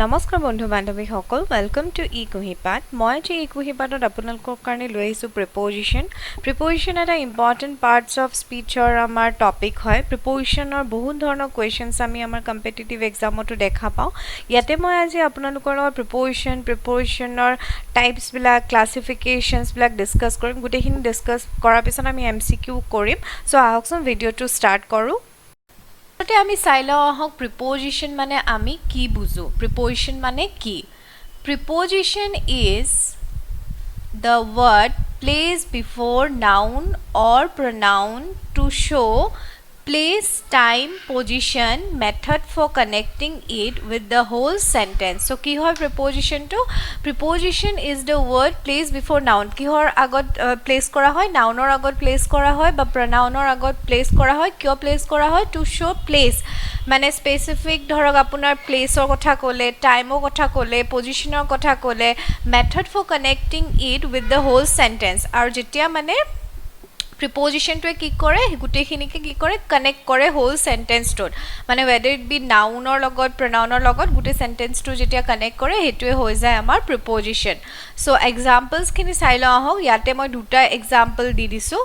নমস্কাৰ বন্ধু বান্ধৱীসকল welcome to eKuhipath মই যে eKuhipathত আপোনালোকৰ কাৰণে লৈ আহিছোঁ প্ৰিপজিশন এটা ইম্পৰ্টেন্ট পাৰ্টস অফ স্পীচৰ আমাৰ টপিক হয় প্ৰিপজিশনৰ বহুত ধৰণৰ কোৱেশ্চনছ আমি আমাৰ কম্পিটিটিভ এক্সামতো দেখা পাওঁ ইয়াতে মই আজি আপোনালোকৰ লগত প্ৰিপজিশনৰ টাইপছ বিলাক ক্লাসিফিকেশনছ বিলাক ডিসকাস কৰিম গোটেইখিনি ডিসকাস কৰাৰ পিছত আমি এমসিকিউ কৰিম সো আহকচোন ভিডিঅটো ষ্টাৰ্ট কৰোঁ Today আমি চাইলো আহক preposition মানে আমি কি বুঝো preposition মানে কি preposition is the word placed before noun or pronoun to show place time position method for connecting it with the whole sentence so ki hoy preposition is the word placed before noun ki hor agot place kora hoy noun or agot place kora hoy ba pronoun or agot place kora hoy kyo place kora hoy to show place মানে specific ধৰক আপোনাৰ প্লেসৰ কথা ক'লে টাইমৰ কথা ক'লে পজিশনৰ কথা ক'লে method for connecting it with the whole sentence আৰু যেতিয়া মানে preposition to কি কৰে গুটেখিনিকে কি কৰে কানেক্ট কৰে হোল সেন্টেন্সটোত মানে whether it be noun or লগত pronoun or লগত গুটে সেন্টেন্সটো যেতিয়া কানেক্ট কৰে হেতুৱে হৈ যায় আমাৰ preposition so examples খিনি চাইলো আহক ইয়াতে মই দুটা example দি দিছো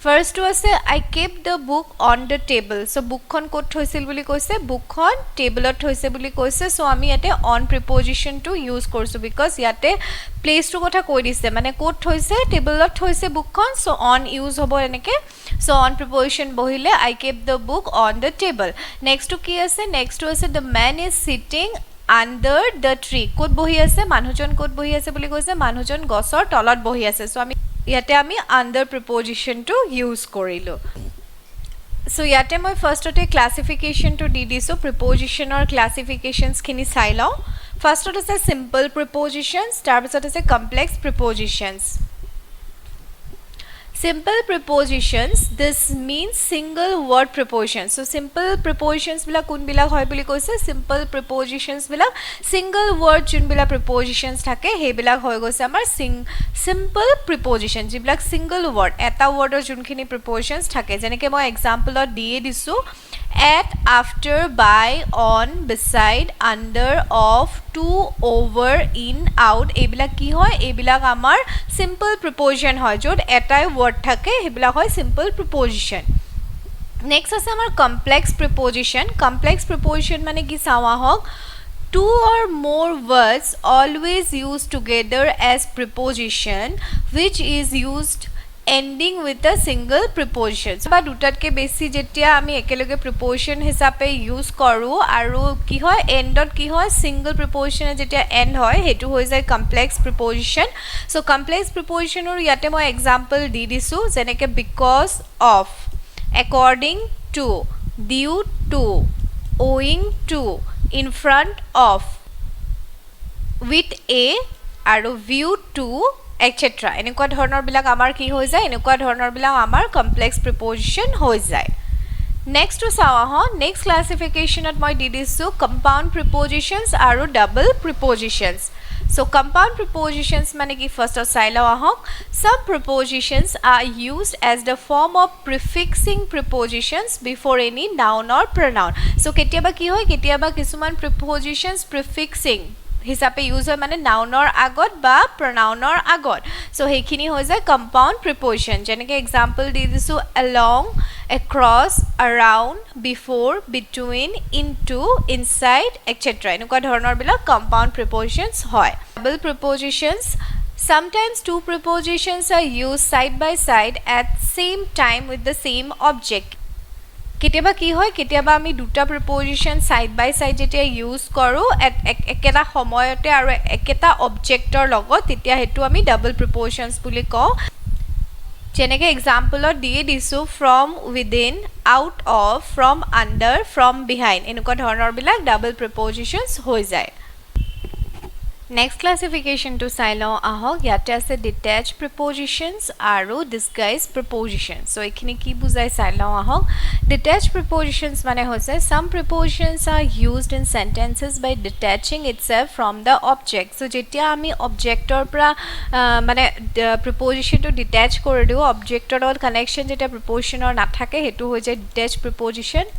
first to আছে I kept the book on the table so bookখন ক'ত থৈছিল বুলি কৈছে bookখন টেবলত থৈছে বুলি কৈছে so আমি ইয়াতে on preposition to use কৰিছো because ইয়াতে place to কথা কৈ দিছে মানে ক'ত থৈছে টেবলত থৈছে bookখন so on use হ'ব এনেকে so on preposition বহিলে I kept the book on the table next to কি আছে next to আছে the man is sitting under the tree ক'ত বহি আছে মানুহজন ক'ত বহি আছে বুলি কৈছে মানুহজন গছৰ তলত বহি আছে so আমি ইয়াতে আমি under preposition to use কৰিলো so ইয়াতে মই ফাৰ্ষ্টতে ক্লাসিফিকেশন to দি দিছো prepositioner classifications খিনি চাই লও First it is a simple prepositions, তাৰপিছত আছে complex prepositions. Simple prepositions, this means single word prepositions. So simple prepositions bila kun bila hoy boli koise simple prepositions bila single word jun bila prepositions thake he bila hoy goise amar simple preposition jibla single word eta word or jun khini prepositions thake jeneke moi example or diye disu at after by on beside under of to over in out ebila ki hoy ebila amar simple preposition hoy jod etai word thake ebila hoy simple preposition next ase amar complex preposition mane ki sawa hok two or more words always used together as preposition which is used ending with a single preposition so ba dutatke beshi jetia ami ekeloge preposition hisabe use koru aru ki hoy endot ki hoy single preposition jetia end hoy hetu hoy jay complex preposition so complex preposition or yate moi example di disu jeneke because of according to due to owing to in front of with a aru view to etc এনেকুৱা ধৰণৰ বিলাক আমাৰ কি হৈ যায় এনেকুৱা ধৰণৰ বিলাক আমাৰ কমপ্লেক্স প্ৰিপজিশন হৈ যায় নেক্সট টু চাও হ নেক্সট ক্লাসিফিকেশনত মই দি দিছো কম্পাউন্ড প্ৰিপজিশনস আৰু double প্ৰিপজিশনস so compound prepositions mane ki first of sailo ahok some prepositions are used as the form of prefixing prepositions before any noun or pronoun so ketiaba ki hoy ketiaba kisuman prepositions prefixing হিসাবে use হয় মানে নাউনৰ আগত বা pronounৰ আগত so হেখিনি হৈ যায় compound প্ৰিপজিশন যেনেকে example the দিছো along across around before between into inside etc এনেকুৱা ধৰণৰ বিলাক কম্পাউন্ড প্ৰিপজিশনস হয় double প্ৰিপজিশনস sometimes two prepositions are used side by side at same time with the same object কেতিয়াবা কি হয় কেতিয়াবা আমি দুটা প্ৰিপজিশন সাইড বাই সাইড যেটা ইউজ কৰো একেটা সময়তে আৰু একেটা অবজেক্টৰ লগত তেতিয়া হেতু আমি ডাবল প্ৰিপজিশনস বুলি কওঁ যেনেকে এক্সাম্পলত দিয়ে দিছো from within out of from under from behind এনেকুৱা ধৰণৰ বিলাক ডাবল প্ৰিপজিশনস হৈ যায় Next classification to sailo ahok yate ase detached prepositions aru disguised prepositions so ekhini ki bujai sailo ahok detached prepositions mane hoise some prepositions are used in sentences by detaching itself from the object so jetia ami objector pra mane preposition to detach kore diu objector or connection jeta preposition or na thake hetu hoy jay detached preposition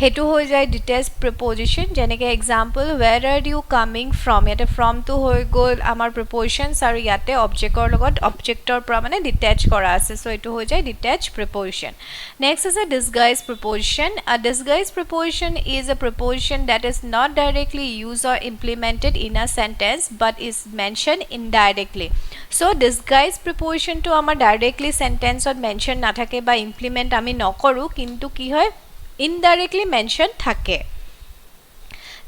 হেতু হৈ যায় detach প্ৰিপজিশন যেনেকৈ example where are you coming from ইয়াতে ফ্ৰমটো হৈ গ'ল আমাৰ প্ৰিপজিশনছ আৰু ইয়াতে অবজেক্টৰ লগত অবজেক্টৰ পৰা মানে ডিটেচ কৰা আছে সো এটো হৈ যায় detach preposition next is a disguised preposition a disguised preposition is a preposition that is not directly used or implemented in a sentence but is mentioned indirectly so disguised preposition to আমাৰ directly sentence ত mention নাথাকে বা implement আমি নকৰো কিন্তু কি হয় indirectly mentioned থাকে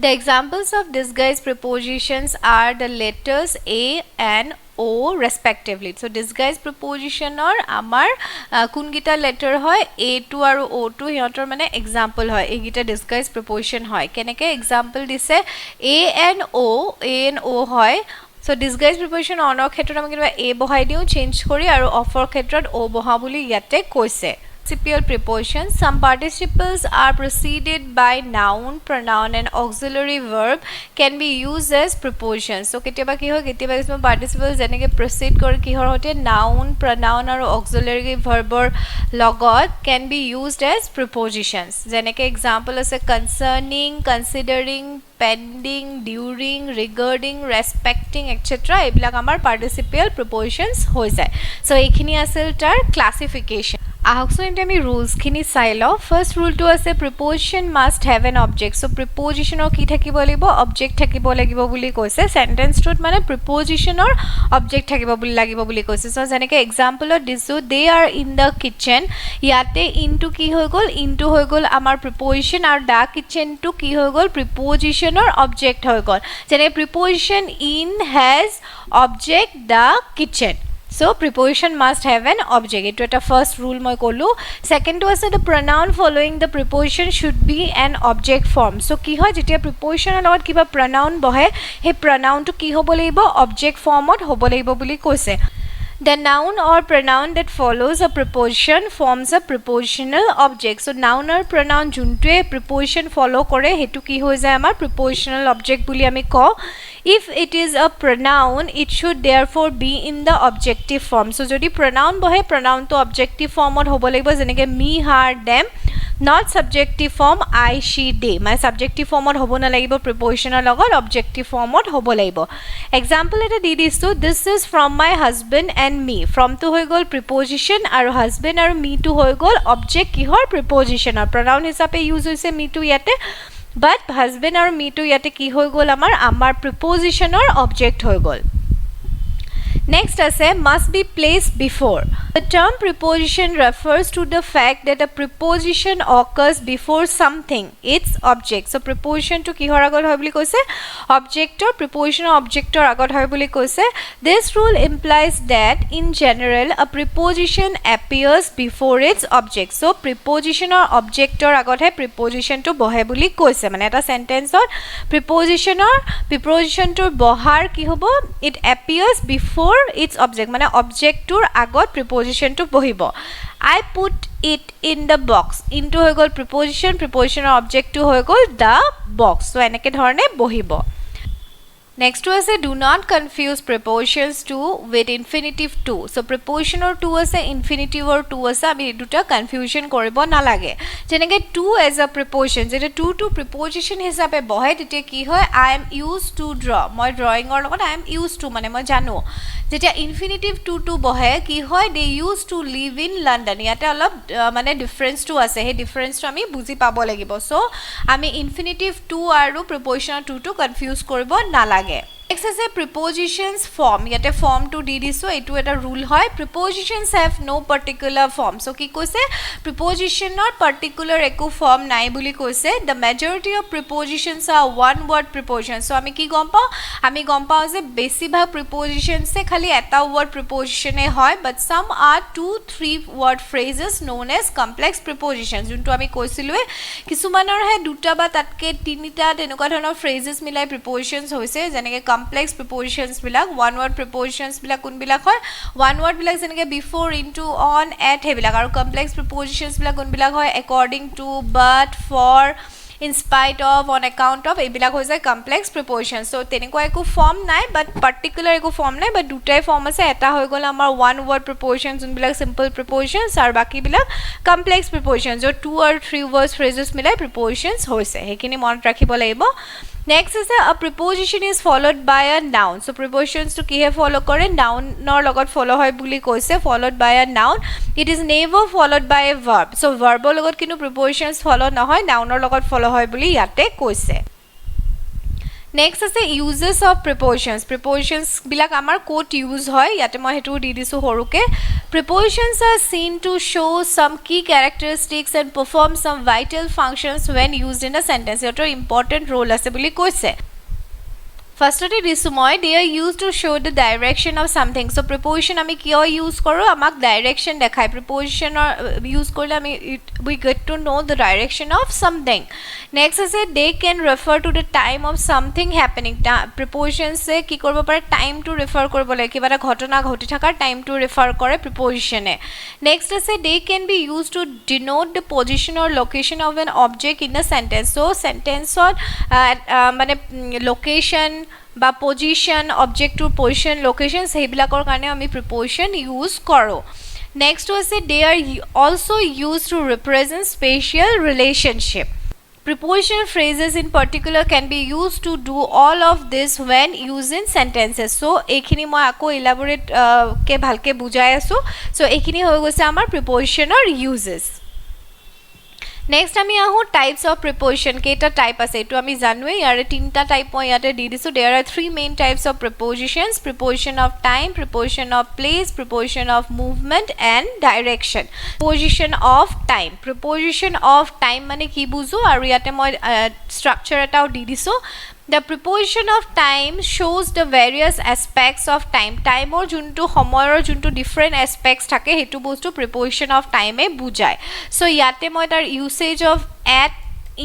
The examples of disguised prepositions are the letters A and O respectively. So disguised preposition or amar kungita letter hoy A2 aru O2 hiyotor mane example hoy egita disguised preposition hoy keneke example dise A and O hoy so disguised preposition on or khetrot ami kiba A bohai diu change kori aru off or khetrot O boha boli yate koise Participial prepositions. Some participles are preceded by noun, pronoun and auxiliary verb can be used as prepositions. So ketiaba ki hoy ketiaba kisma participles jeneke proceed kor ki hote noun, pronoun or auxiliary verb or logot can be used as prepositions. Jeneke example ase concerning, considering, pending, during, regarding, respecting etc. ebilak amar participial prepositions hoi jay. So ekhini asel tar classification. আহকচোন এতিয়া আমি rules খিনি চাই লও first rule to আছে preposition must have an object so preposition or কি থাকিব লাগিব object থাকিব লাগিব বুলি কৈছে sentence টোত মানে preposition or object থাকিব বুলি লাগিব বুলি কৈছে so যেনেকে example of দিছো they are in the kitchen ইয়াতে into কি হৈ গল into হৈ গল আমাৰ preposition আৰু the kitchen টো কি হৈ গল preposition or object হৈ গল যেনে preposition in has object the kitchen So preposition must have an object. It is a first rule moi kolu. Second was the pronoun following the preposition should be an object form. So ki hoy jetia preposition alot kiba pronoun bohe he pronoun to ki hobo laibo object form ot hobo laibo boli koise. The noun or pronoun that follows a preposition forms a prepositional object. So noun or pronoun juntue preposition follow kore hetu ki hoy jay amar prepositional object boli ami ko if it is a pronoun it should therefore be in the objective form so jodi pronoun bohe pronoun to objective form ot hobo laibo jeneke me her them not subjective form I she they my subjective form ot hobo na lagibo prepositional logot objective form ot hobo laibo example eta di disu this is from my husband and me from to hoy gol preposition aru husband aru me to hoy gol object ki hor preposition or pronoun hisabe use hoise me to yate but husband or me to yate ki hoy gol amar preposition or object hoy gol next ase must be placed before the term preposition refers to the fact that a preposition occurs before something its object so preposition to ki hor agot hoy boli koise object or preposition object or agot hoy boli koise this rule implies that in general a preposition appears before its object so preposition or object or agot hai preposition to bohe boli koise mane eta sentence or preposition to bohar ki hobo it appears before its object mane object tur agot preposition to bohibo I put it in the box into hoy gol preposition or object to hoy gol the box so eneke dhorone bohibo next was a do not confuse prepositions to with infinitive to so preposition or to ase infinitive or to ase ami duta confusion koribo na lage jeneke to as a preposition jeta to preposition hisabe bohe tete ki hoy I am used to draw moi drawing or logot I am used to mane moi janu jeta infinitive to bohe ki hoy they used to live in London yate olop mane difference to ase he difference to ami buji pabo lagibo so ami infinitive to aru preposition to confuse koribo na lage Next is a prepositions form. Yate form to di diso etu eta rule hoy. Prepositions have no particular form. So ki koise preposition not particular eku form nai boli koise. The majority of prepositions are one word prepositions. So ami ki gom pao? Ami gom pao je besi bhag prepositions se khali eta word preposition e hoy but some are 2-3 word phrases known as complex prepositions. Juntu ami koisilwe kisumanor he duta ba tatke tinita tenuka dhonor phrases milai prepositions hoise jeneke complex prepositions bilak one word prepositions bilak kun bilak hoy one word bilak jeneke before into on at he bilak aru complex prepositions bilak kun bilak hoy according to but for in spite of, on account of, এইবিলাক হৈ যায় complex prepositions. So তেনেকুৱা একো form নাই, but particular একো form নাই, but দুটাই form আছে. এটা হৈ গ'ল আমাৰ one word prepositions, যোনবিলাক simple prepositions, আৰু বাকীবিলাক complex prepositions, য'ত 2 or 3 words phrases মিলাই prepositions হৈছে, সেইখিনি মনত ৰাখিব লাগিব. Next is a preposition is followed by a noun. So prepositions to kihe follow kore, noun nor logot follow hoy buli koise, followed by a noun. It is never followed by a verb. So verb logot kinu prepositions follow na hoy, noun nor logot follow hoy buli yate koise. Next is the uses of prepositions. Prepositions bilak amar quote use hoy, yate moi hetu di disu horuke. Prepositions are seen to show some key characteristics and perform some vital functions when used in a sentence. Yoto important role ase boli koise. First of all, they are used to show the direction of something. So preposition ami kyo use karo, amak direction dekhai. Preposition or use korle we get to know the direction of something. Next is they can refer to the time of something happening. Preposition se ki korbo pare, time to refer korbo le, kiba eta ghotona ghoti thakar time to refer kore preposition e. Next is they can be used to denote the position or location of an object in a sentence. So sentence or mane location বা position, অবজেক্টৰ position, location সেইবিলাকৰ কাৰণে আমি প্ৰিপজিশন use কৰো. Next হৈছে they are also used to represent spatial relationship. Prepositional phrases in particular can be used to do all of this when used in sentences. So এইখিনি মই আকৌ elaborate কে ভালকে বুজাই আছো. So এইখিনি হৈ গৈছে আমাৰ prepositional uses. Next আমি আহো types of preposition. কেইটা type আছে এটো আমি জানোৱে, ইয়াৰে তিনটা type মই ইয়াতে দি দিছো. There are three main types of prepositions: preposition of time, preposition of place, preposition of movement and direction. Preposition of time. Preposition of time মানে কি বুঝো, আৰু ইয়াতে মই structure এটাও দি দিছো. The preposition of time shows the various aspects of time. Time or juntu homoyor juntu different aspects thake hetu bostu preposition of time e bujay. So yate moi tar usage of at,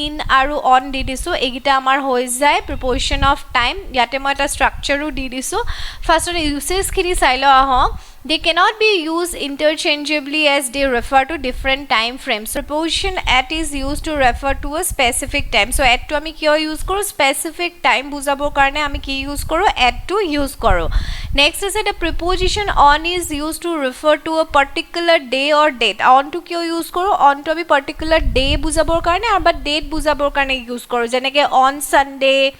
in aru on di disu, egita amar hoi jay preposition of time. Yate moi ta structure u di disu. First on usage khini sailo aho. They cannot be used interchangeably as they refer to different time frames. Preposition at is used to refer to a specific time. So at to ami kyo use koro, specific time bujabor karone ami ki use koro, at to use koro. Next is the preposition on is used to refer to a particular day or date. On to kyo use koro, on to ami particular day bujabor karone aba date bujabor karone use koro, jeneke on Sunday,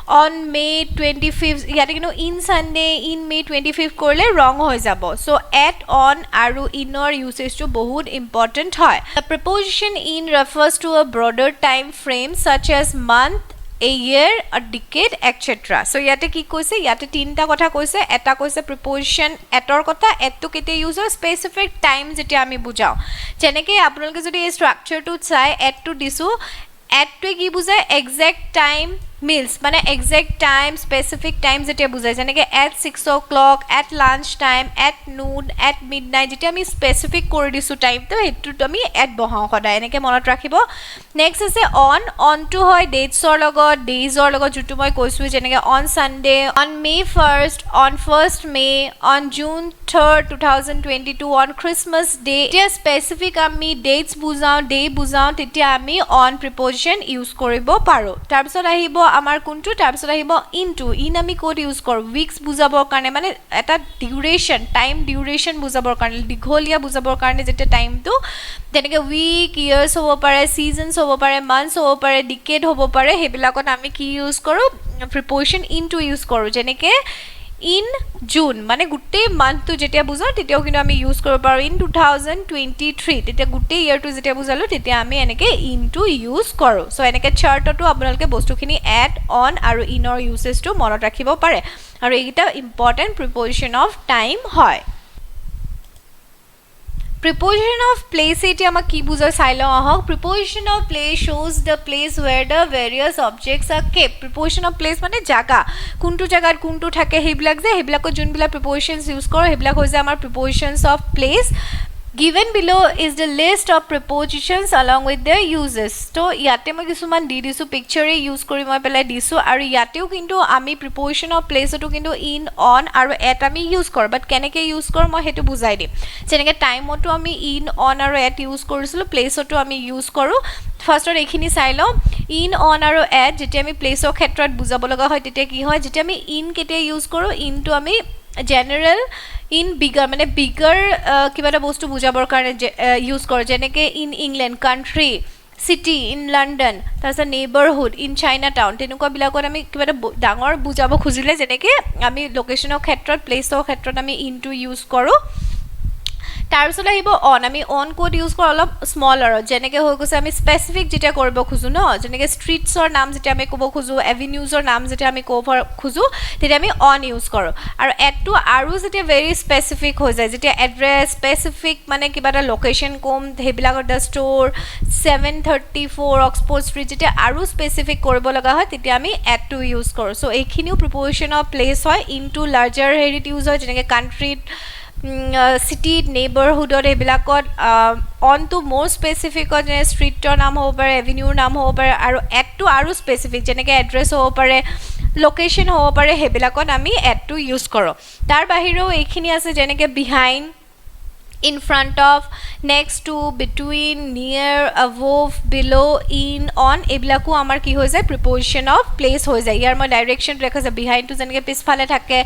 on May 25th, yate kino in Sunday, in May 25th korle wrong hoy jabo. So at, on aru inor usage to bahut important hoy. The preposition in refers to a broader time frame such as month, a year, a decade, etc. So yate ki koise, yate tinta kotha koise. Eta koise preposition ator kotha, at to kete use specific time jeti ami bujao. Jeneke apnaloke jodi ei structure to chai, at to disu, at to ki bujay exact time meals, মানে exact time, specific time যেটা বুঝায়, যেনেকে at 6 o'clock, at lunch time, at noon, at midnight, যেটা আমি specific কৰি দিছো time, তো হেতুত আমি at বহাও সদায়, এনেকে মনত ৰাখিব. নেক্সট আছে on to হয় dates or লগত, days or লগত, যেটো মই কৈছো, যেনেকে on Sunday, on May 1st, on 1st May, on June 3rd 2022, on Christmas Day. যেতিয়া specific আমি dates বুজাও, day বুজাও, তেতিয়া আমি on preposition ইউজ কৰিব পাৰো. তাৰপিছত আহিব আমাৰ কোনটো, তাৰপিছত আহিব ইনটু. ইন আমি কোড ইউজ কৰো উইকস বুজাবৰ কাৰণে, মানে এটা ডিউৰেশ্যন, টাইম ডিউৰেশ্যন বুজাবৰ কাৰণে, দীঘলীয়া বুজাবৰ কাৰণে, যেতিয়া টাইমটো যেনেকৈ উইক, ইয়াৰ্ছ হ'ব পাৰে, ছিজনছ হ'ব পাৰে, মান্থছ হ'ব পাৰে, ডিকেড হ'ব পাৰে, সেইবিলাকত আমি কি ইউজ কৰোঁ, প্ৰিপজিশ্যন ইনটু ইউজ কৰোঁ. যেনেকৈ ইন জুন, মানে গোটেই মান্থটো যেতিয়া বুজাওঁ তেতিয়াও কিন্তু আমি ইউজ কৰিব পাৰোঁ. ইন 2023, তেতিয়া গোটেই ইয়েৰটো যেতিয়া বুজালোঁ তেতিয়া আমি এনেকৈ ইনটো ইউজ কৰোঁ. চ' এনেকৈ চাৰ্টতো আপোনালোকে বস্তুখিনি এড, অন আৰু ইনৰ ইউচেজটো মনত ৰাখিব পাৰে, আৰু এইকেইটা ইম্পৰ্টেণ্ট প্ৰিপজিশ্যন অফ টাইম হয়. Preposition of place এটি আমাক কি বুজায় চাই লওঁ আহক. Preposition of place shows the place where the various objects are kept. Preposition of place মানে জাগা, কোনটো জাগাত কোনটো থাকে সেইবিলাক যে, সেইবিলাকত যোনবিলাক prepositions ইউজ কৰোঁ সেইবিলাক হৈছে আমাৰ prepositions of place. Given below is the list of prepositions along with their uses. So ইয়াতে মই কিছুমান দি দিছো, পিকচাৰে ইউজ কৰি মই পেলাই দিছো, আৰু ইয়াতেও কিন্তু আমি preposition of placeটো কিন্তু ইন, অন আৰু এট আমি ইউজ কৰোঁ, বাট কেনেকৈ ইউজ কৰোঁ মই সেইটো বুজাই দিম. যেনেকৈ টাইমতো আমি ইন, অন আৰু এট ইউজ কৰিছিলোঁ, প্লেচতো আমি ইউজ কৰোঁ. ফাৰ্ষ্টত এইখিনি চাই লওঁ. ইন অন আৰু এট যেতিয়া আমি প্লেচৰ ক্ষেত্ৰত বুজাব লগা হয় তেতিয়া কি হয় যেতিয়া আমি ইন কেতিয়া ইউজ কৰোঁ ইনটো আমি জেনেৰেল ইন বিগাৰ মানে বিগাৰ কিবা এটা বস্তু বুজাবৰ কাৰণে ইউজ কৰোঁ যেনেকৈ in England country city in London তাৰপিছত নেইবাৰহুড ইন চাইনা টাউন তেনেকুৱাবিলাকত আমি কিবা এটা ডাঙৰ বুজাব খুজিলে যেনেকৈ আমি লোকেশ্যনৰ ক্ষেত্ৰত প্লেচৰ ক্ষেত্ৰত আমি ইনটো ইউজ কৰোঁ তাৰপিছত আহিব অন আমি অন ক'ত ইউজ কৰোঁ অলপ স্মলৰ যেনেকৈ হৈ গৈছে আমি স্পেচিফিক যেতিয়া কৰিব খোজোঁ ন যেনেকৈ ষ্ট্ৰীটছৰ নাম যেতিয়া আমি ক'ব খোজোঁ এভিনিউজৰ নাম যেতিয়া আমি ক'ব খোজোঁ তেতিয়া আমি অন ইউজ কৰোঁ আৰু এডটো আৰু যেতিয়া ভেৰি স্পেচিফিক হৈ যায় যেতিয়া এড্ৰেছ স্পেচিফিক মানে কিবা এটা লোকেশ্যন ক'ম সেইবিলাকৰ দ্য ষ্ট'ৰ 734 অক্সফৰ্ড ষ্ট্ৰীট যেতিয়া আৰু স্পেচিফিক কৰিব লগা হয় তেতিয়া আমি এডটো ইউজ কৰোঁ চ' এইখিনিও প্ৰিপ'জিশ্যন অফ প্লেচ হয় ইনটু লাৰ্জাৰ হেৰিত ইউজ হয় যেনেকৈ কাণ্ট্ৰিত চিটিত নেইবাৰহুডত এইবিলাকত অনটো মোৰ স্পেচিফিকত যেনে ষ্ট্ৰীটৰ নাম হ'ব পাৰে এভিনিউৰ নাম হ'ব পাৰে আৰু এডটো আৰু স্পেচিফিক যেনেকৈ এড্ৰেছ হ'ব পাৰে লোকেশ্যন হ'ব পাৰে সেইবিলাকত আমি এডটো ইউজ কৰোঁ তাৰ বাহিৰেও এইখিনি আছে যেনেকৈ behind in front of next to between near above below in on এইবিলাকো আমাৰ কি হৈ যায় প্ৰিপ'জিশ্যন অফ প্লেচ হৈ যায় ইয়াৰ মই ডাইৰেকশ্যনটো দেখা যায় বিহাইণ্ডটো যেনেকৈ পিছফালে থাকে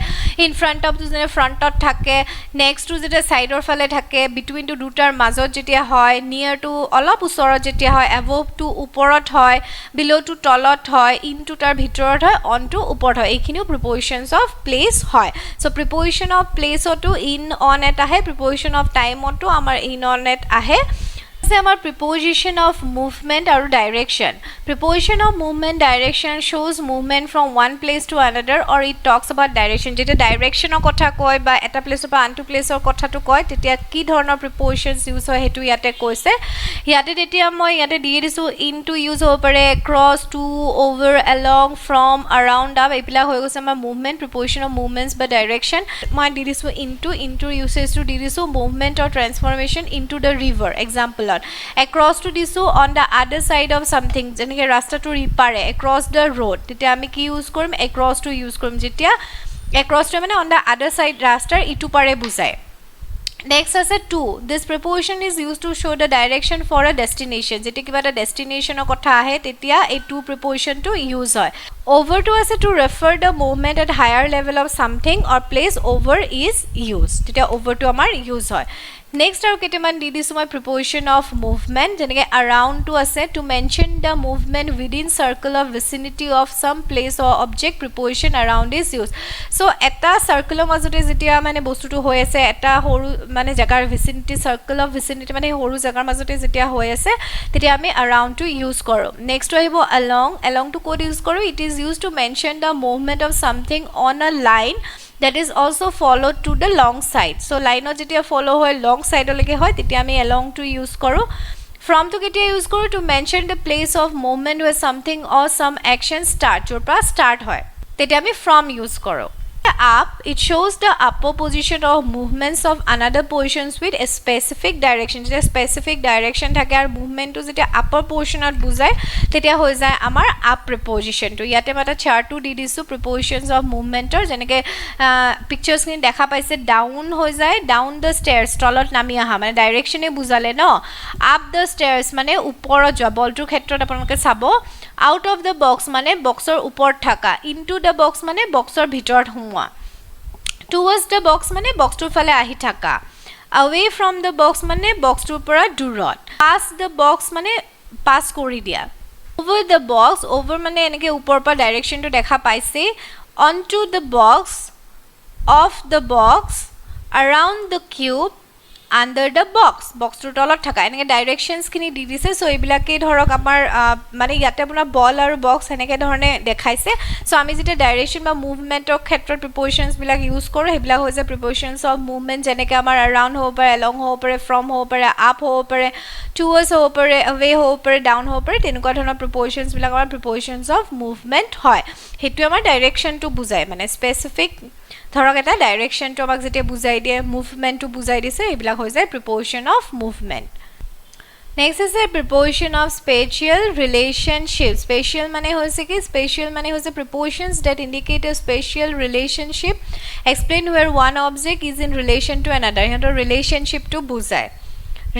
ইন ফ্ৰণ্ট অফটো যেনেকৈ ফ্ৰণ্টত থাকে নেক্সটটো যেতিয়া ছাইডৰ ফালে থাকে বিটুইনটো দুটাৰ মাজত যেতিয়া হয় নিয়াৰটো অলপ ওচৰত যেতিয়া হয় এবভটো ওপৰত হয় বিল'টো তলত হয় ইনটো তাৰ ভিতৰত হয় অনটো ওপৰত হয় এইখিনিও প্ৰিপ'জিশ্যনছ অফ প্লেচ হয় চ' প্ৰিপ'জিশ্যন অফ প্লেচতো ইন অন এটা আহে প্ৰিপ'জিশ্যন অফ টাইমতো আমাৰ ইন অন এট আহে আমাৰ প্ৰিপ'জিশ্যন অফ মুভমেণ্ট আৰু direction preposition of movement direction শ্ব'জ movement from one place to another or it talks about direction যেতিয়া ডাইৰেকশ্যনৰ কথা কয় বা এটা প্লেচৰ পৰা আনটো প্লেচৰ কথাটো কয় তেতিয়া কি ধৰণৰ প্ৰিপ'জিশ্যনছ ইউজ হয় সেইটো ইয়াতে কৈছে ইয়াতে তেতিয়া মই ইয়াতে দি দিছোঁ ইনটো ইউজ হ'ব পাৰে cross to over along from around up এইবিলাক হৈ গৈছে আমাৰ মুভমেণ্ট প্ৰিপ'জিশ্যন অফ মুভমেণ্টছ বা ডাইৰেকশ্যন মই দি দিছোঁ ইনটোৰ ইউচেজটো দি দিছোঁ movement or transformation into the river এক্সাম্পলত এক্ৰছটো দিছোঁ on the other side of something যেনেকৈ ৰাস্তাটোৰ ইপাৰে এক্ৰছ দ্য ৰোড তেতিয়া আমি কি ইউজ কৰিম এক্ৰছটো ইউজ কৰিম যেতিয়া এক্ৰছটোৱে মানে অন দ্য আদাৰ ছাইড ৰাস্তাৰ ইটো পাৰে বুজায় নেক্সট আছে to this preposition is use to show' the direction for a destination যেতিয়া কিবা এটা ডেষ্টিনেশ্যনৰ কথা আহে তেতিয়া এই টু প্ৰিপ'জিশ্যনটো ইউজ হয় অভাৰটো আছে to refer the movement at higher level of something or place over is use তেতিয়া অভাৰটো আমাৰ ইউজ হয় নেক্সট আৰু কেইটামান দি দিছোঁ মই প্ৰিপ'জিশ্যন অফ মুভমেণ্ট যেনেকৈ আৰাউণ্ডটো আছে to mention the movement within circle of vicinity of some place or object preposition around is use so' এটা চাৰ্কলৰ মাজতে যেতিয়া মানে বস্তুটো হৈ আছে এটা সৰু মানে জেগাৰ ভিচিনিটি চাৰ্কল অফ ভিচিনিটি মানে সৰু জেগাৰ মাজতে যেতিয়া হৈ আছে তেতিয়া আমি আৰাউণ্ডটো ইউজ কৰোঁ নেক্সটটো আহিব এলংটো ক'ত ইউজ কৰোঁ it is use two mention the movement of something on a line that is also followed to the long side so line যেতিয়া follow হয় long side লৈকে হয় তেতিয়া আমি along to use কৰোঁ from to কেতিয়া use কৰোঁ to mention the place of movement where something or some action start য'ৰ পৰা start হয় তেতিয়া আমি from use কৰোঁ up it shows the upper position of movements of another positions with a specific direction যেতিয়া specific direction থাকে আৰু মুভমেণ্টটো যেতিয়া upper portionত বুজায় তেতিয়া হৈ যায় আমাৰ up prepositionটো ইয়াতে মই এটা চাৰ্টটো দি দিছোঁ prepositions of movementৰ যেনেকৈ পিকচাৰ্ছখিনি দেখা পাইছে ডাউন হৈ যায় ডাউন দ্য ষ্টেয়াৰ্ছ তলত নামি অহা মানে ডাইৰেকশ্যনে বুজালে ন আপ দ্য ষ্টেয়াৰ্ছ মানে ওপৰত যোৱা বলটোৰ ক্ষেত্ৰত আপোনালোকে চাব আউট অফ দ্য বক্স মানে বক্সৰ ওপৰত থকা ইনটু দ্য বক্স মানে বক্সৰ ভিতৰত সোমোৱা টুৱাৰ্ডছ দ্য বক্স মানে বক্সটোৰ ফালে আহি থকা away from the box মানে বক্সটোৰ পৰা দূৰত pass the box মানে পাছ কৰি দিয়া over the box over মানে এনেকৈ ওপৰৰ পৰা ডাইৰেকশ্যনটো দেখা পাইছে onto the box off the box around the cube under the box বক্সটোৰ তলত থকা এনেকৈ ডাইৰেকশ্যনছখিনি দি দিছে চ' এইবিলাকেই ধৰক আমাৰ মানে ইয়াতে আপোনাৰ বল আৰু বক্স এনেকৈ ধৰণে দেখাইছে চ' আমি যেতিয়া ডাইৰেকশ্যন বা মুভমেণ্টৰ ক্ষেত্ৰত প্ৰিপ'জিশ্যনছবিলাক ইউজ কৰোঁ সেইবিলাক হৈছে প্ৰিপ'জিশ্যনছ অফ মুভমেণ্ট যেনেকৈ আমাৰ এৰাউণ্ড হ'ব পাৰে এলং হ'ব পাৰে ফ্ৰম হ'ব পাৰে আপ হ'ব পাৰে টুৱাৰ্ডছ হ'ব পাৰে এৱে হ'ব পাৰে ডাউন হ'ব পাৰে তেনেকুৱা ধৰণৰ প্ৰিপ'জিশ্যনছবিলাক আমাৰ প্ৰিপ'জিশ্যনছ অফ মুভমেণ্ট হয় সেইটোৱে আমাৰ ডাইৰেকশ্যনটো বুজায় মানে স্পেচিফিক ধৰক এটা ডাইৰেকশ্যনটো আমাক যেতিয়া বুজাই দিয়ে মুভমেণ্টটো বুজাই দিছে এইবিলাক হৈ যায় প্ৰিপ'জিশ্যন অফ মুভমেণ্ট নেক্সট আছে preposition of spatial relationship spatial মানে হৈছে কি স্পেচিয়েল মানে হৈছে prepositions that indicate a spatial relationship explain where one object is in relation to another সিহঁতৰ ৰিলেশ্যনশ্বিপটো বুজায়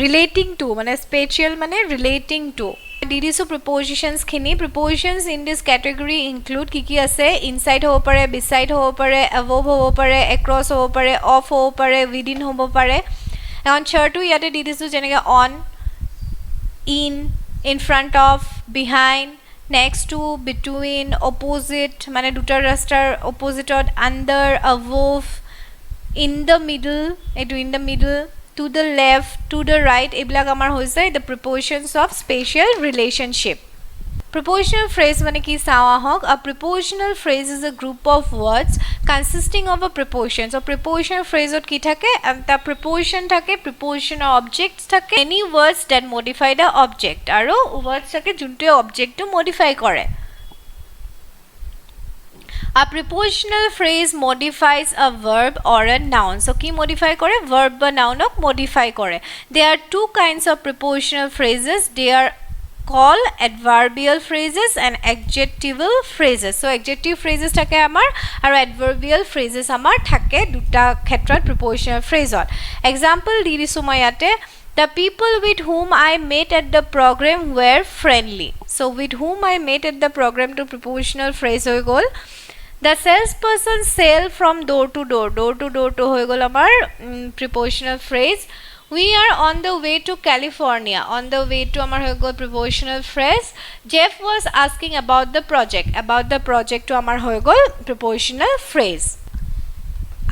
ৰিলেটিং টু মানে স্পেচিয়েল মানে ৰিলেটিং টু দি দিছো prepositions খিনি prepositions in this category include কি আছে inside হ'ব পাৰে beside হ'ব পাৰে above হ'ব পাৰে across হ'ব পাৰে off হ'ব পাৰে within হ'ব পাৰে এখন চাৰ্টটো ইয়াতে দি দিছো যেনেকৈ on in front of behind next to between opposite মানে দুটা ৰাস্তাৰ oppositeত under above in the middle এটো in the middle to the left to the right এইবিলাক আমাৰ হৈ যায় the prepositions of spatial relationship prepositional phrase মানে কি চাও আহক a prepositional phrase is a group of words consisting of a preposition so prepositional phrase ot কি থাকে এটা preposition থাকে preposition objects থাকে any words that modify the object আৰু words থাকে যোনটো object টো modify কৰে A prepositional phrase modifies a verb or a noun. So, ki modify kore? Verb ba noun ok modify kore. There are two kinds of prepositional phrases. They are called adverbial phrases and adjectival phrases. So, adjective phrases thake amar aru adverbial phrases amar thake duta khetrat prepositional phrase on. Example di disu moi yate the people with whom I met at the program were friendly. So, with whom I met at the program to prepositional phrase hoy gol. The salesperson sell from door to door to hoy gol amar prepositional phrase we are on the way to California on the way to amar hoy gol prepositional phrase Jeff was asking about the project to amar hoy gol prepositional phrase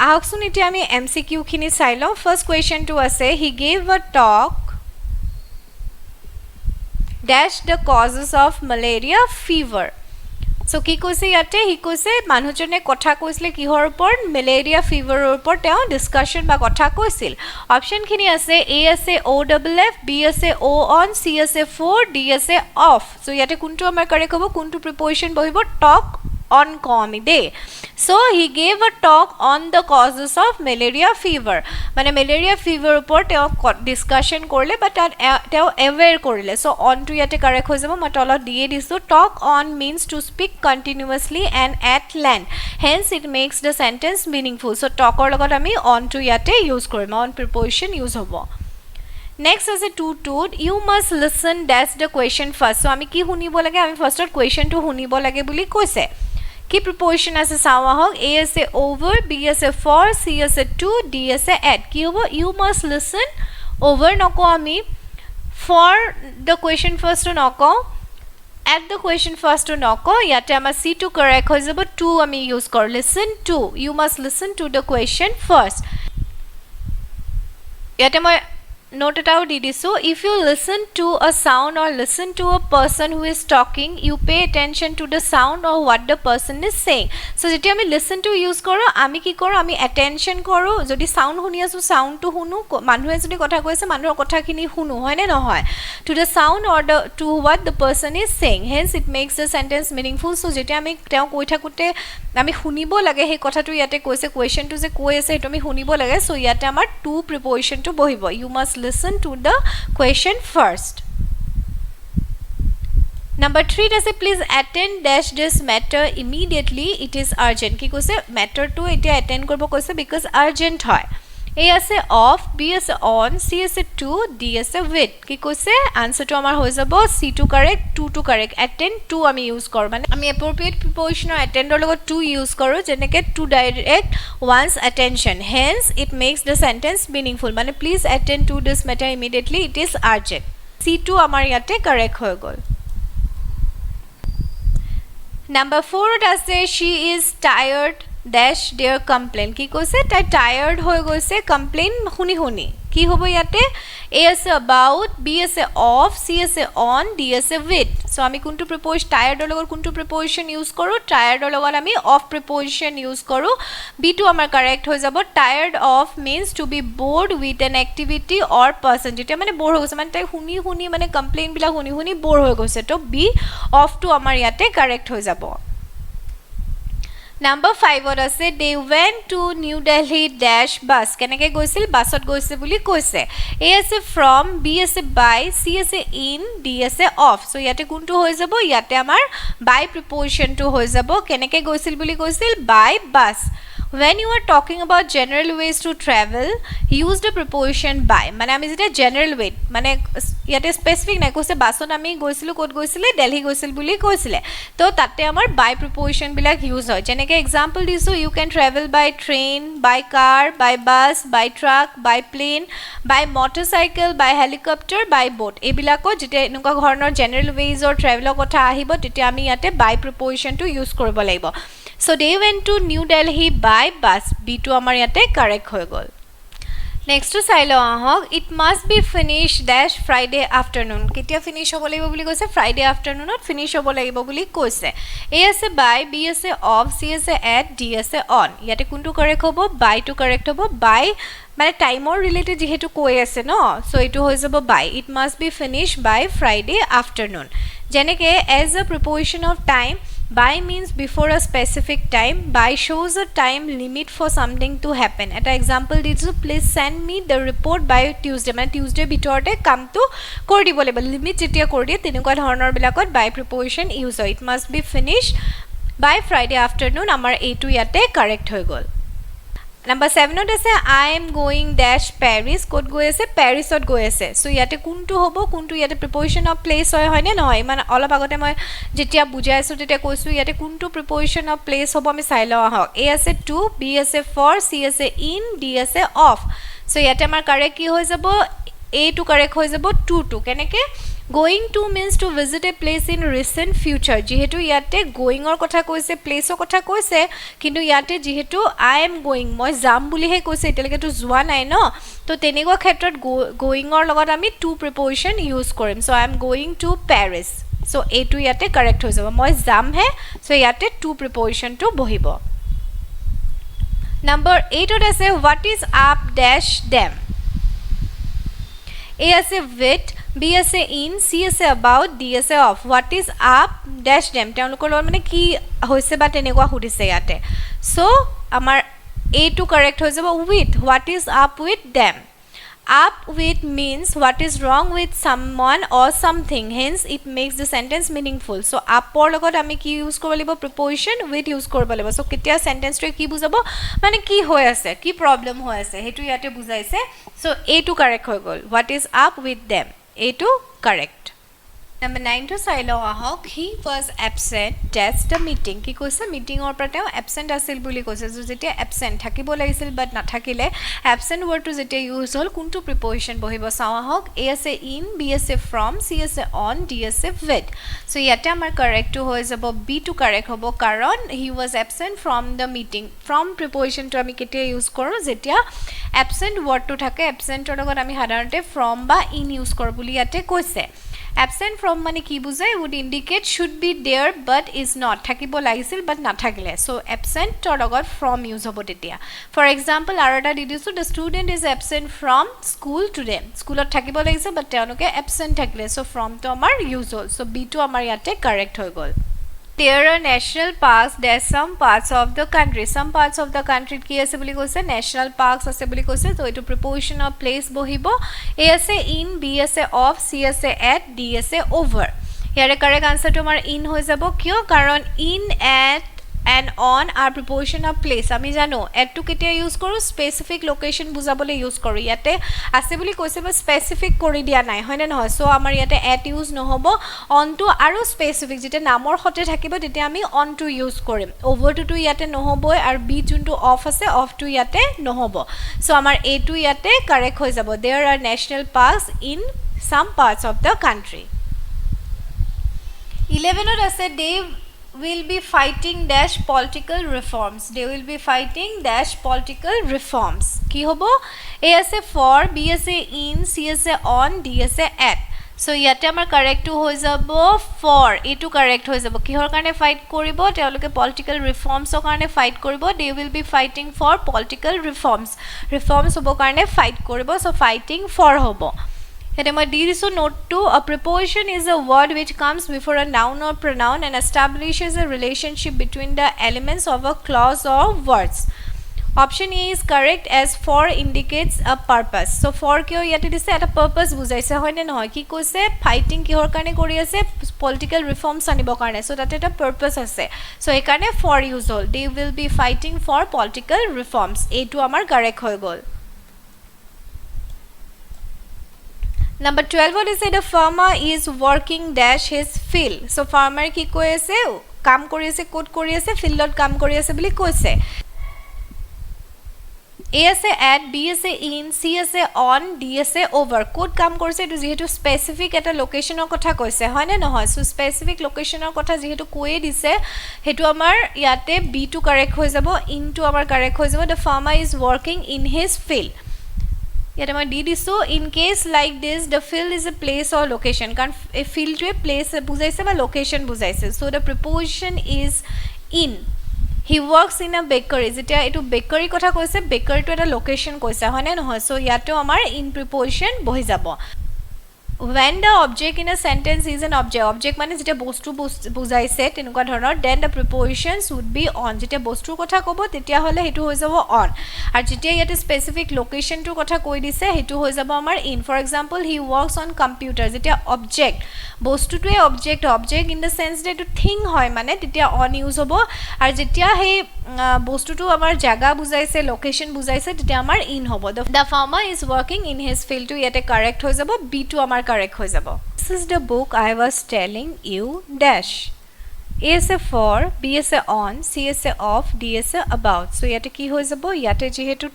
ahoksun iti ami MCQ khini sai lo first question to ase he gave a talk dash the causes of malaria fever So কি কৈছে ইয়াতে হি কৈছে মানুহজনে কথা কৈছিল কিহৰ ওপৰত malaria ফিভাৰৰ ওপৰত তেওঁ ডিসকাশন বা কথা কৈছিল অপচন খিনি আছে এ আছে ও ডাবল এফ বি আছে ও অন সি আছে ফৰ ডি আছে অফ সো ইয়াতে কোনটো আমাৰ কাৰেক্ট হ'ব কোনটো প্ৰিপজিশন বহিব টক on কমি দে so he gave a talk on the causes of malaria fever মানে malaria fever ওপৰত তেওঁ ডিসকাশন কৰিলে বাট তেওঁ aware কৰিলে so on to ইয়াতে কাৰেক্ট হৈ যাব মই তলত দিয়ে দিছো talk on means to speak continuously and at length hence it makes the sentence meaningful so talk ৰ লগত আমি on to ইয়াতে ইউজ কৰিম on preposition ইউজ হ'ব Next as a to you must listen that's the question first so আমি কি শুনিব লাগে আমি ফাৰ্ষ্টত question টো শুনিব লাগে বুলি কৈছে কি preposition আছে চাওয়া হক a আছে over b আছে for c আছে to d আছে at কি হ'ব you must listen over নকো আমি for the question first to নকো at the question first to নকো ইয়াতে আমাৰ c to correct হৈ যাব to আমি ইউজ কৰ listen to you must listen to the question first ইয়াতে মই Note it out didisu if you listen to a sound or listen to a person who is talking you pay attention to the sound or what the person is saying so jeti ami listen to use koro ami ki koro ami attention koro jodi sound huni asu sound to hunu manu ejoni kotha koise manur kotha kini hunu hoy ne no hoy to the sound or the to what the person is saying hence it makes the sentence meaningful so jeti ami teo koi thakute আমি শুনিব লাগে হে কথাটো ইয়াতে কৈছে question two যে কৈ আছে হেতু আমি শুনিব লাগে সো ইয়াতে আমাৰ টু প্ৰিপজিশন টু বহিব you must listen to the question first Number 3 does it please attend dash this matter immediately it is urgent কি কৈছে matter to এটা attend কৰিব কৈছে because urgent হয় A আছে off B আছে on C আছে to D আছে with কি কৈছে আনসারটো আমাৰ হৈ যাব C to correct to correct attend to আমি ইউজ কৰো মানে আমি appropriate preposition attendৰ লগত to ইউজ কৰো যেনেকৈ to direct one's attention hence it makes the sentence meaningful মানে please attend to this matter immediately it is urgent C to আমাৰ ইয়াতে correct হৈ গল Number 4 আছে she is tired dash their complaint কি কৈছে তাই টায়ার্ড হৈ গৈছে কমপ্লেইন শুনি শুনি কি হ'ব ইয়াতে a আছে about b আছে off c আছে on d আছে with সো আমি কোনটো প্ৰিপজিশন টায়াৰ্ডৰ লগত কোনটো প্ৰিপজিশন ইউজ কৰো টায়াৰ্ডৰ লগত আমি অফ প্ৰিপজিশন ইউজ কৰো b টো আমাৰ কাৰেক্ট হৈ যাব tired of means to be bored with an activity or person যেটা মানে বৰ হৈ গৈছে মানে তাই শুনি শুনি মানে কমপ্লেইন বিলা শুনি শুনি বৰ হৈ গৈছে তো b অফ টো আমাৰ ইয়াতে কাৰেক্ট হৈ যাব Number 5 or ase they went to New Delhi dash bus keneke goisil busot goise buli koise A ase from B ase by C ase in D ase off so yate kuntu hoi jabo yate amar by preposition to hoi jabo keneke goisil buli koisil by bus When you are talking about general ways to travel, use the preposition by. মানে আমি যেটা general way মানে ইয়াতে specific নাই কৈছে বাছত আমি গৈছিলো ক'ত গৈছিলে দিল্লী গৈছিল বুলি কৈছিলে তো তাতে আমাৰ by preposition বিলাক ইউজ হয় যেনেকৈ এক্সাম্পল দিছো you can travel by train, by car, by bus, by truck, by plane, by motorcycle, by helicopter, by boat এইবিলাকো যেতিয়া এনেকুৱা ধৰণৰ general ways or travel কথা আহিব তেতিয়া আমি ইয়াতে by preposition টো ইউজ কৰিব লাগিব So they went to New Delhi by bus. B to amar yate correct hoy gol. Next to sailo ahok it must be finished dash Friday afternoon. Ketia finish hobo lagibo boli koise Friday afternoon not finish hobo lagibo boli koise. A ase by, B ase off, C ase at, D ase on. Yate kuntu correct hobo by to correct hobo by মানে টাইমৰ related যেহেতু কৈ আছে ন so এটো হৈ যাব by it must be finish by Friday afternoon যেনেকৈ as a preposition of time by means before a specific time by shows a time limit for something to happen at example disu please send me the report by Tuesday মানে Tuesday ভিতৰতে কামটো কৰি দিব লাগিব limit যেতিয়া কৰি দিয়ে তেনেকুৱা ধৰণৰ বিলাকত by preposition use হয় it must be finished by Friday afternoon আমাৰ এইটো ইয়াতে কাৰেক্ট হৈ গল Number 7 ot ase I am going dash Paris kod goi ase Paris ot goi ase so yate kuntu hobo kuntu yate preposition of place hoy hoy ne noy man olop agote moi jetia bujai asu tetia koisu yate kuntu preposition of place hobo ami sai lo ahok A ase to B ase for C ase in D ase off so yate amar correct ki hoy jabo A to correct hoy jabo to keneke Going to means to visit a place in recent future. যেহেতু ইয়াতে going or কথা কৈছে place or কথা কৈছে কিন্তু ইয়াতে যেহেতু I am going মই যাম বুলিহে কৈছে এতিয়ালৈকে তো যোৱা নাই ন তো তেনেকুৱা ক্ষেত্ৰত going or লগত আমি to preposition use কৰিম so I am going to Paris so এইটো ইয়াতে correct হৈ যাব মই যাম হে so ইয়াতে to preposition টো বহিব Number 8 ত আছে what is up dash them A আছে with B ase in C ase about D ase off what is up dash them তেওঁলোকৰ মানে কি হৈছে বা তেনেকুৱা সুধিছে ইয়াতে so আমাৰ A to correct হৈ যাব with what is up with them up with means what is wrong with someone or something hence it makes the sentence meaningful so up or লগত আমি কি ইউজ কৰিব লাগিব preposition with ইউজ কৰিব লাগিব so কেতিয়া sentence টো কি বুজাব মানে কি হৈ আছে কি problem হৈ আছে হেতু ইয়াতে বুজাইছে so A to correct হৈ গল what is up with them A to correct Number 9 to sailo ahok he was absent dash the meeting ki koise meeting or pra teo absent asil buli koise so jetia absent thakibo lagisil but na thakile absent word to jetia use hol kuntu preposition bohibo saw ahok A ase in B ase from C ase on D ase with so yate amar correct to hoy jabo B to correct hobo karon he was absent from the meeting from preposition to ami ketia use koru jetia absent word to thake absent or logot ami hadarante from ba in use kor buli yate koise Absent from মানে কি বুজায় would indicate should be there but is not থাকিব লাগিছিল but না থাকিলে so absent ৰ লগত from use হ'ব তেতিয়া for example আৰু এটা দি দিছো the student is absent from school today স্কুলত থাকিব লাগিছিল but তেওঁলোকে absent থাকিলে so from to আমাৰ use হ'ল so b to আমাৰ ইয়াতে correct হৈ গ'ল There are national parks there some parts of the country কি আছে বুলি কৈছে national parks আছে বুলি কৈছে তো এটো preposition of place বহিব A আছে in B আছে off C আছে at D আছে over ইয়াৰে correct answer to আমাৰ in হৈ যাব কিয় কাৰণ in at and on are preposition of place আমি জানো at to কেতিয়া ইউজ কৰো স্পেসিফিক লোকেশন বুজাবলে ইউজ কৰো ইয়াতে আছে বুলি কৈছে বা স্পেসিফিক কৰি দিয়া নাই হয়নে নহয় সো আমাৰ ইয়াতে at ইউজ নহব on to আৰু স্পেসিফিক যেতে নামৰ হতে থাকিব তেতিয়া আমি on to ইউজ কৰিম over to ইয়াতে নহব আৰু b যোনটো off আছে off to ইয়াতে নহব সো আমাৰ a to ইয়াতে কাৰেক্ট হৈ যাব there are national parks in some parts of the country 11 ত আছে they will be fighting dash political reforms they will be fighting dash political reforms ki hobo A ase for B ase in C ase on D ase at so yate amar correct to hoi jabo for A to correct hoi jabo kihor karone fight koribo teoloke political reforms o karone fight koribo they will be fighting for political reforms hobo karone fight koribo so fighting for hobo Here my so note 2 a preposition is a word which comes before a noun or pronoun and establishes a relationship between the elements of a clause or words Option A is correct as for indicates a purpose. So for kyo yate dise eta purpose bujaise hoy ne noy ki koise fighting kihor karone kori ase political reforms anibo karone. So tate eta purpose ase. So e karone for use hol. They will be fighting for political reforms. A to amar correct hoy gol. Number 12 what is it? The farmer is working dash his field. So farmer ki koi ase kam kori ase kot kori ase field dot kam kori ase boli koise. A আছে at, B আছে in, C আছে on, D আছে over. Code কাম কৰিছে এটো যেহেতু specific এটা লোকেশনৰ কথা কৈছে হয় না নহয় সো স্পেসিফিক লোকেশনৰ কথা যেহেতু কৈয়ে দিছে হেতু আমাৰ ইয়াতে B টু কাৰেক্ট হৈ যাব in টু আমাৰ কারেক্ট হৈ যাব the farmer is working in his field ইয়াতে মই দি দিছো in case like this the field is a place or location কাৰণ a field to a place বুজাইছে বা লোকেশন বুজাইছে so the preposition is in. He works in a bakery. Jetia etu bakery kotha koise bakery to eta location koise hoine nohoy so yato amar in preposition bohi jabo. When the object in a sentence is an object mane jetia bostu bujaise tenuka dhoronor then the prepositions would be on. Jetia bostur kotha kobo tetia hole hetu hoi jabo on ar jetia yate specific location to kotha koi dise hetu hoi jabo amar in. For example he works on computer jetia object bostu to a object in the sense that to thing hoy mane tetia on use hobo ar jetia he bostu to amar jaga bujaise location bujaise tetia amar in hobo. The farmer is working in his field to yate correct hoi jabo B to amar correct hoi jabo. This is the book I was telling you dash. A is a for, B is a on, C is a off, D is a about. So yate ki hoi jabo yate jehetu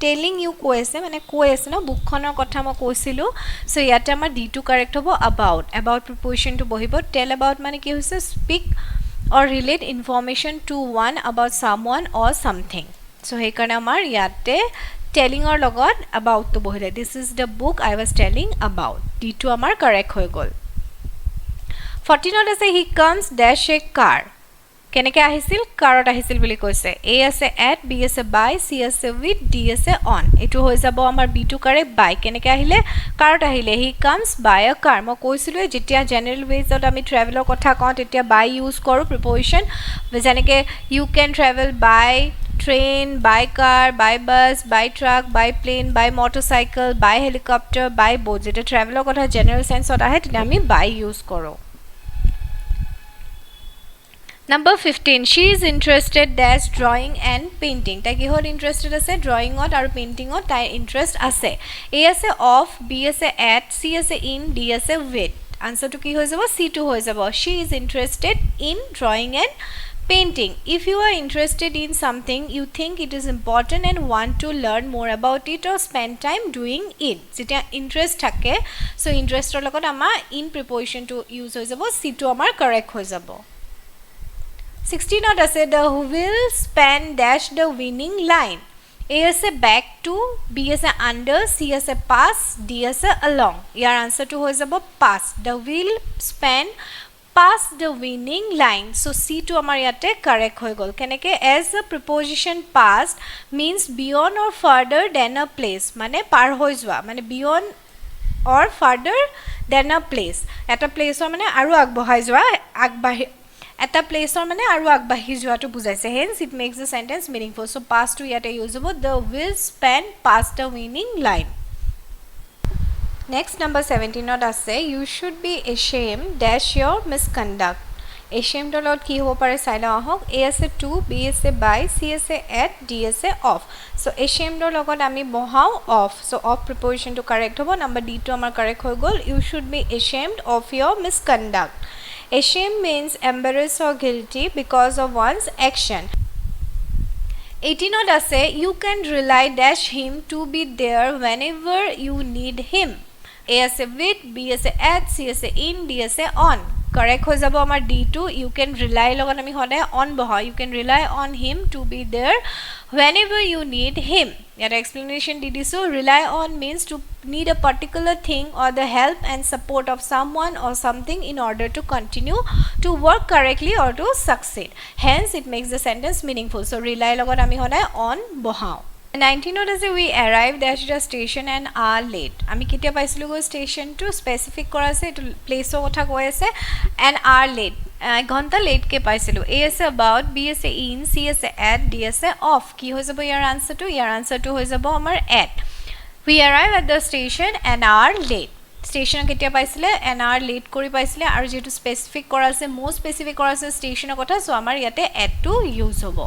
telling you koise mane koise na book khonor kotha ma koisilu so yate amar D to correct hobo about preposition to bohibo. Tell about mane ki hoise speak or relate information to one about someone or something. So he karone amar yate telling or logot about to bohile. This is the book I was telling about. D to amar correct hoy gol. 14 ase he comes dash a car. Keneke ahisil carot ahisil boli koise. A ase at, B ase by, C ase with, D ase on. Etu hoi jabo amar B to correct by. Keneke ahile carot ahile he comes by a car. Mo koisilu jetia general ways ot ami traveler kotha kont etia by use koru preposition janeke you can travel by train, by car, by bus, by truck, by plane, by motorcycle, by helicopter, by boat. Jeta traveler kotha general sense ot ahe tete ami by use koro. Number 15 she is interested dash drawing and painting. Ta ki hot interested ase drawing ot aru painting ot tai interest ase. A ase off, B ase at, C ase in, D ase with. Answer to ki hoi jabo C to hoi jabo. She is interested in drawing and painting. If you are interested in something you think it is important and want to learn more about it or spend time doing it. Jetia interest thake so interest or logot ama in preposition to use hoi jabo C to amar correct hoi jabo. 16 not ase the will span dash the winning line. A ase back to, B ase under, C ase pass, D ase along. Your answer to hoi jabo pass. The will span pass the winning line. So C to amar yate correct hoi gol. Keneke as a preposition past means beyond or further than a place. Mane par hoi jwa mane beyond or further than a place. Eta place or mane aru agbohai jwa agbahi eta place or mane aru agbahi jwa to bujaise. Hence it makes the sentence meaningful. So past to yate usable the will span past the winning line. Next number 17 not ase you should be ashamed dash your misconduct. Ashamed lot ki hobo pare saila ahok. A ase to, B ase by, C ase at, D ase off. So ashamed logot ami bohau off. So off preposition to correct hobo. Number D to amar correct hoi gol. You should be ashamed of your misconduct. Ashamed means embarrassed or guilty because of one's action. 18 not ase you can rely dash him to be there whenever you need him. A ase with, B ase at, C ase in, D ase on. Correct hoi jabo amar D to you can rely logot ami hoda on boha. You can rely on him to be there whenever you need him. Yata explanation di disu rely on means to need a particular thing or the help and support of someone or something in order to continue to work correctly or to succeed. Hence it makes the sentence meaningful. So rely logot ami hoda on boha. 19 not as we arrived at the station and are late. Ami ketia paisilu go station to specific kora ase to place o kotha koi ase and are late. ঘন্টা late কে পাইছিলো A আছে about B আছে in C আছে at D আছে off কি হৈ যাব ইয়াৰ আনসাৰটো হৈ যাব আমাৰ at we arrive at the station an hour late station কেতিয়া পাইছিলে an hour late কৰি পাইছিলে আৰু যেটো স্পেসিফিক কৰা আছে most স্পেসিফিক কৰা আছে স্টেশনৰ কথা সো আমাৰ ইয়াতে at টো ইউজ হ'ব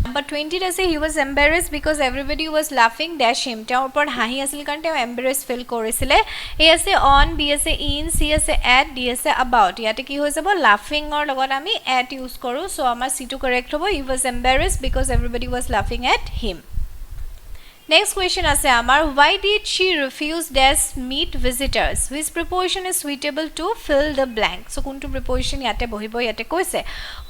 Number 20 does say he was embarrassed because everybody was laughing dash him. তেওঁৰ ওপৰত হাঁহি আছিল কাৰণ তেওঁ embarrassed feel কৰিছিলে A আছে on B আছে in C আছে at D আছে about ইয়াতে কি হৈ যাব laughing ৰ লগত আমি at ইউজ কৰো সো আমাৰ C টো correct হ'ব he was embarrassed because everybody was laughing at him Next question আছে আমাৰ why did she refuse dash meet visitors which preposition is suitable to fill the blank so কোনটো preposition ইয়াতে বহিব ইয়াতে কৈছে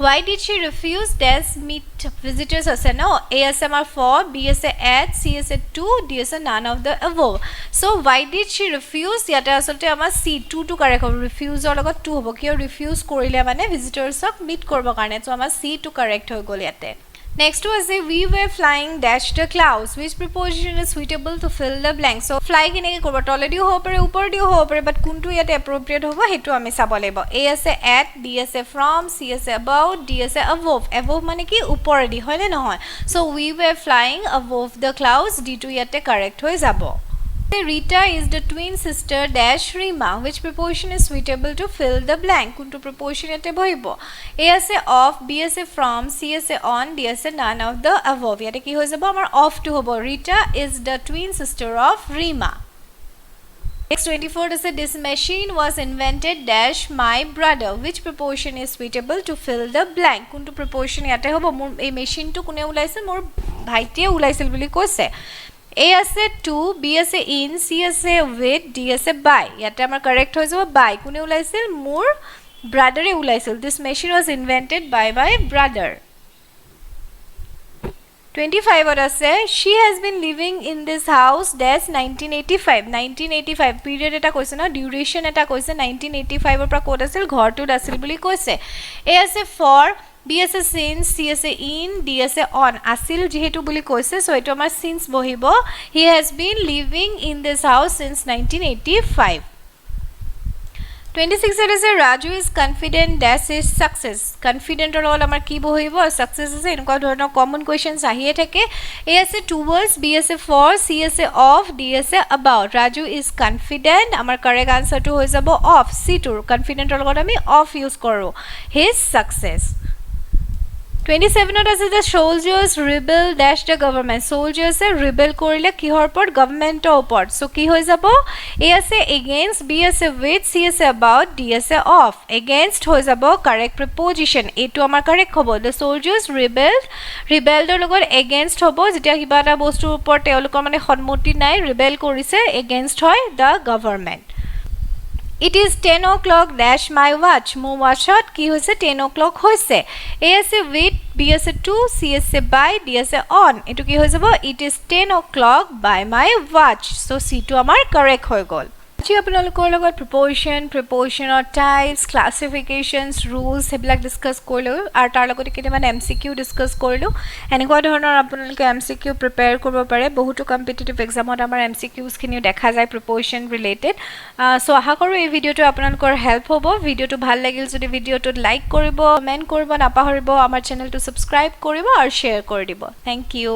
why did she refuse dash meet visitors আছে ন A আছে আমাৰ for B আছে at C আছে to D আছে none of the above so why did she refuse ইয়াতে আসলতে আমাৰ C 2 টো correct হ'ব refuse ৰ লগত 2 হ'ব কিয় refuse কৰিলে মানে visitors ক meet কৰিব কাৰণে so আমাৰ C টো correct হৈ গল ইয়াতে Next was a we were flying dash the clouds which preposition is suitable to fill the blank so fly কেনেকৈ কৰিব তলেদিও হ'ব পাৰে ওপৰদিও হ'ব পাৰে but কোনটো ইয়াতে appropriate হ'ব হেতু আমি চাব লাগিব A আছে at B আছে from C আছে about D আছে above মানে কি ওপৰদি হয় নে নহয় so we were flying above the clouds D টো ইয়াতে correct হৈ যাব Rita is the twin sister dash Rima which preposition is suitable to fill the blank kuntu preposition ete bohibo A ase of B ase from C ase on D ase none of the above yate ki hoy jabo amar of to hobo Rita is the twin sister of Rima Next 24 is this machine was invented dash my brother which preposition is suitable to fill the blank kuntu preposition yate hobo mur ei machine to kune ulaise mur bhaitie ulaisil boli koise A আছে to B আছে in C আছে with D আছে by ইয়াতে আমাৰ correct হৈ যাব by কোনে উলাইছিল মোৰ ব্ৰাদাৰে উলাইছিল this machine was invented by my brother 25 ত আছে she has been living in this house dash 1985 period এটা কৈছে না duration এটা কৈছে 1985 ৰ পৰা কোড আছিল ঘৰটোত আছিল বুলি কৈছে A আছে for B আছে since C আছে in D আছে on আছিল যেহেতু বুলি কৈছে সো এটো আমাৰ since বহিব he has been living in this house since 1985 26 is Raju is confident dash his success confident ৰ লগত আমাৰ কি বহিব success আছে এনেকুৱা ধৰণৰ common questions আহিয়ে থাকে A আছে towards B আছে for C আছে of D আছে about Raju is confident আমাৰ correct answer টো হৈ যাব of C টো confident ৰ লগত আমি of use কৰো his success 27 ত আছে the soldiers rebel dash the government soldiers rebel কৰিলে কিহৰ ওপৰত গভৰ্ণমেন্টৰ ওপৰত সো কি হৈ যাব A আছে against B আছে with C আছে about D আছে of against হৈ যাব correct preposition এটো আমাৰ correct হ'ব the soldiers rebelled লগত against হ'ব যেতিয়া কিবা এটা বস্তুৰ ওপৰত তেওঁলোকৰ মানে সন্মতি নাই rebel কৰিছে against হয় the government It is 10 o'clock dash my watch mo watchot ki hoise 10 o'clock hoise A ase with B ase to C ase by D ase on etu ki hoise bo it is 10 o'clock by my watch so C to amar correct hoy gol আজি আপোনালোকৰ লগত preposition types classifications rules হেবিলাক discuss কৰিলো আৰু তাৰ লগতে কেইটামান MCQ discuss কৰিলো এনেকুৱা ধৰণৰ আপোনালোকে MCQ প্ৰিপেয়াৰ কৰিব পাৰে বহুতো কম্পিটিটিভ এক্সামত আমাৰ MCQs খিনিও দেখা যায় preposition related সো আশা কৰো এই ভিডিওটো আপোনালোকৰ হেল্প হ'ব ভিডিওটো ভাল লাগিল যদি ভিডিওটো লাইক কৰিব কমেন্ট কৰিব নাপাহৰিব আমাৰ চেনেলটো সাবস্ক্ৰাইব কৰিব আৰু শেয়াৰ কৰি দিব থ্যাংক ইউ